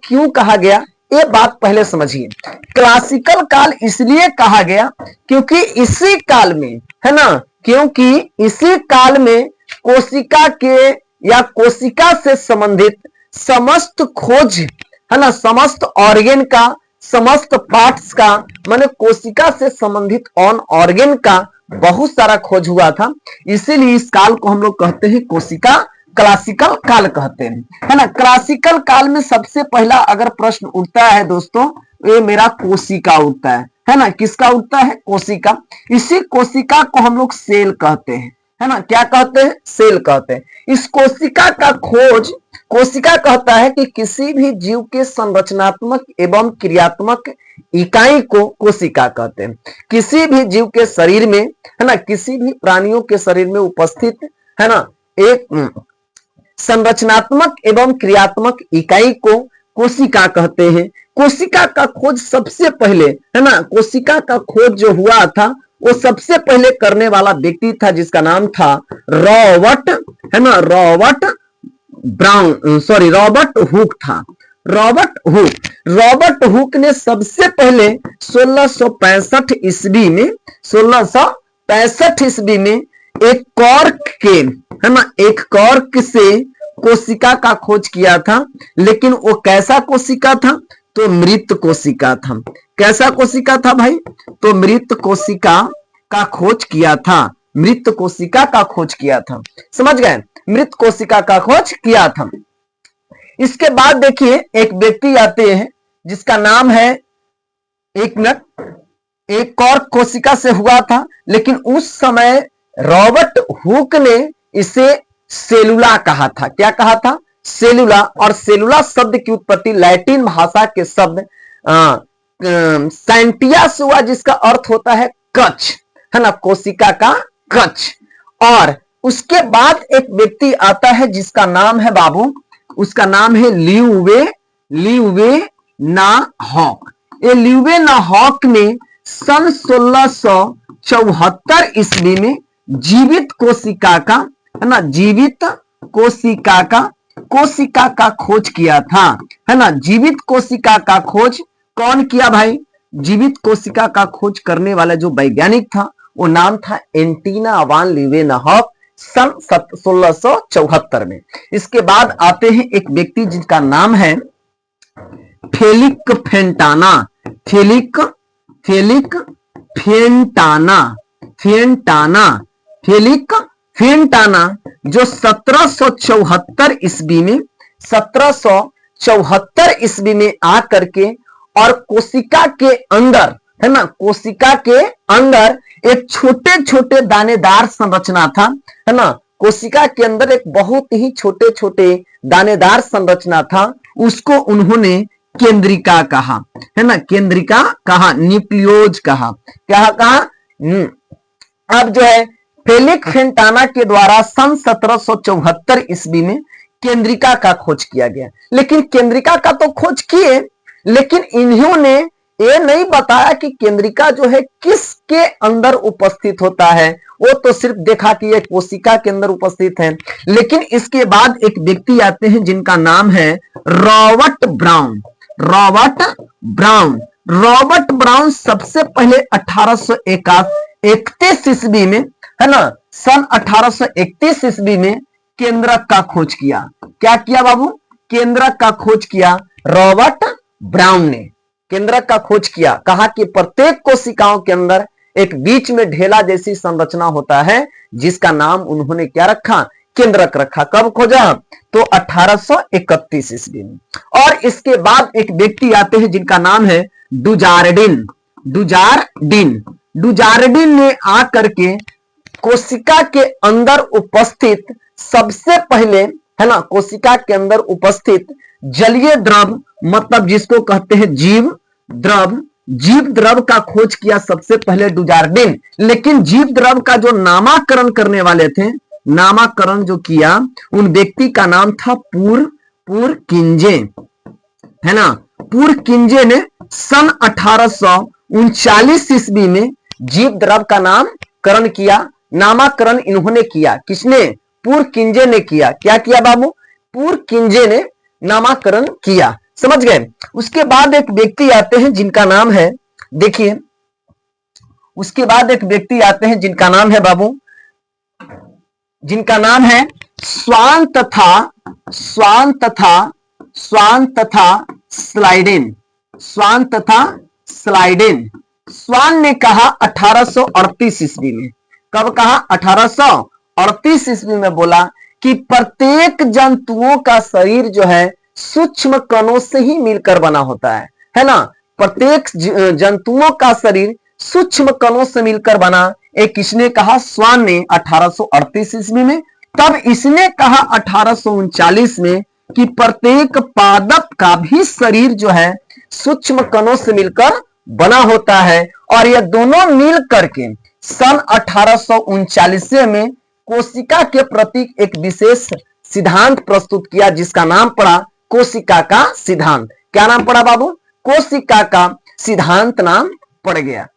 क्यों कहा गया, ये बात पहले समझिए। क्लासिकल काल इसलिए कहा गया क्योंकि इसी काल में, है ना, क्योंकि इसी काल में कोशिका के या कोशिका से संबंधित समस्त खोज, है ना, समस्त ऑर्गेन का, समस्त पार्ट्स का, माने कोशिका से संबंधित ऑन ऑर्गेन का बहुत सारा खोज हुआ था। इसीलिए इस काल को हम लोग कहते हैं कोशिका क्लासिकल काल कहते हैं, है ना। क्लासिकल काल में सबसे पहला अगर प्रश्न उठता है दोस्तों, ये मेरा कोशिका उठता है ना। किसका उठता है? कोशिका। इसी कोशिका को हम लोग सेल कहते हैं, है ना। क्या कहते हैं? सेल कहते हैं। इस कोशिका का खोज, कोशिका कहता है कि किसी भी जीव के संरचनात्मक एवं क्रियात्मक इकाई को कोशिका कहते हैं। किसी भी जीव के शरीर में, है ना, किसी भी प्राणियों के शरीर में उपस्थित, है ना, एक संरचनात्मक एवं क्रियात्मक इकाई को कोशिका कहते हैं। कोशिका का खोज सबसे पहले, है ना, कोशिका का खोज जो हुआ था वो सबसे पहले करने वाला व्यक्ति था जिसका नाम था रॉबर्ट, है ना, रॉबर्ट हुक था। रॉबर्ट हुक ने सबसे पहले 1665 ईस्वी में, 1665 ईस्वी में एक कॉर्क के, है ना, एक कॉर्क से कोशिका का खोज किया था। लेकिन वो कैसा कोशिका था? तो मृत कोशिका था। कैसा कोशिका था भाई? तो मृत कोशिका का खोज किया था। मृत कोशिका का खोज किया था, समझ गए? मृत कोशिका का खोज किया था। इसके बाद देखिए एक व्यक्ति आते हैं जिसका नाम है, एक मिनट, एक और कोशिका से हुआ था, लेकिन उस समय रॉबर्ट हुक ने इसे सेलुला कहा था। क्या कहा था? सेलुला। और सेलुला शब्द की उत्पत्ति लैटिन भाषा के शब्द सैंटियास हुआ, जिसका अर्थ होता है कच, है ना, कोशिका का कच। और उसके बाद एक व्यक्ति आता है जिसका नाम है बाबू, उसका नाम है ल्यूवेनाहॉक। ये ल्यूवेनाहॉक ने सन 1674 ईस्वी में जीवित कोशिका का, है ना, जीवित कोशिका का खोज किया था, है ना। जीवित कोशिका का खोज कौन किया भाई? जीवित कोशिका का खोज करने वाला जो वैज्ञानिक था वो नाम था एंटीना वान ल्यूवेनाहॉक, सन 1674 में। इसके बाद आते हैं एक व्यक्ति जिसका नाम है फेलिक फेंटाना, जो 1774 ईस्वी में आकर के और कोशिका के अंदर, है ना, कोशिका के अंदर एक छोटे छोटे दानेदार संरचना था, है ना। कोशिका के अंदर एक बहुत ही छोटे छोटे दानेदार संरचना था, उसको उन्होंने केंद्रिका कहा, है ना, केंद्रिका कहा, न्यूक्लियोज कहा। क्या कहा? अब जो है फेलिक फेंटाना के द्वारा सन 1774 ईस्वी में केंद्रिका का खोज किया गया। लेकिन केंद्रिका का तो खोज किए, लेकिन इन्होंने ये नहीं बताया कि केंद्रिका जो है किसके अंदर उपस्थित होता है। वो तो सिर्फ देखा कि ये कोशिका के अंदर उपस्थित है। लेकिन इसके बाद एक व्यक्ति आते हैं जिनका नाम है रॉबर्ट ब्राउन सबसे पहले 1831 ईस्वी में, है ना, सन 1831 ईस्वी में केंद्रक का खोज किया। क्या किया बाबू? केंद्रक का खोज किया। रॉबर्ट ब्राउन ने केंद्रक का खोज किया। कहा कि प्रत्येक कोशिकाओं के अंदर एक बीच में ढेला जैसी संरचना होता है, जिसका नाम उन्होंने क्या रखा? केंद्रक रखा। कब खोजा? तो 1831 ईस्वी में। और इसके बाद एक व्यक्ति आते हैं जिनका नाम है डुजार्डिन ने आकर के कोशिका के अंदर उपस्थित सबसे पहले, है ना, कोशिका के अंदर उपस्थित जलीय द्रव, मतलब जिसको कहते हैं जीव द्रव का खोज किया सबसे पहले डुजार्डिन। लेकिन जीव द्रव का जो नामाकरण करने वाले थे, नामाकरण जो किया, उन व्यक्ति का नाम था पुरकिंजे, है ना। पुरकिंजे ने सन 1839 ईस्वी में जीव द्रव का नामकरण किया। नामाकरण इन्होंने किया। किसने? पुरकिंजे ने किया। क्या किया बाबू? पुरकिंजे ने नामाकरण किया। समझ गए। उसके बाद एक व्यक्ति आते हैं जिनका नाम है, देखिए उसके बाद एक व्यक्ति आते हैं जिनका नाम है बाबू, जिनका नाम है स्वान तथा स्वान तथा स्वान तथा स्लाइडेन। स्वान तथा स्लाइडेन। स्वान ने कहा 1838 ईस्वी में, कब कहा? 1838 ईस्वी में बोला कि प्रत्येक जंतुओं का शरीर जो है सूक्ष्म कणों से ही मिलकर बना होता है ना। प्रत्येक जंतुओं का शरीर सूक्ष्म कणों से मिलकर बना। एक किसने कहा? स्वान ने 1838 ईस्वी में। तब इसने कहा 1839 में कि प्रत्येक पादप का भी शरीर जो है सूक्ष्म कणों से मिलकर बना होता है, और यह दोनों मिल करके सन 1839 में कोशिका के प्रति एक विशेष सिद्धांत प्रस्तुत किया, जिसका नाम पड़ा कोशिका का सिद्धांत। क्या नाम पड़ा बाबू? कोशिका का सिद्धांत नाम पड़ गया।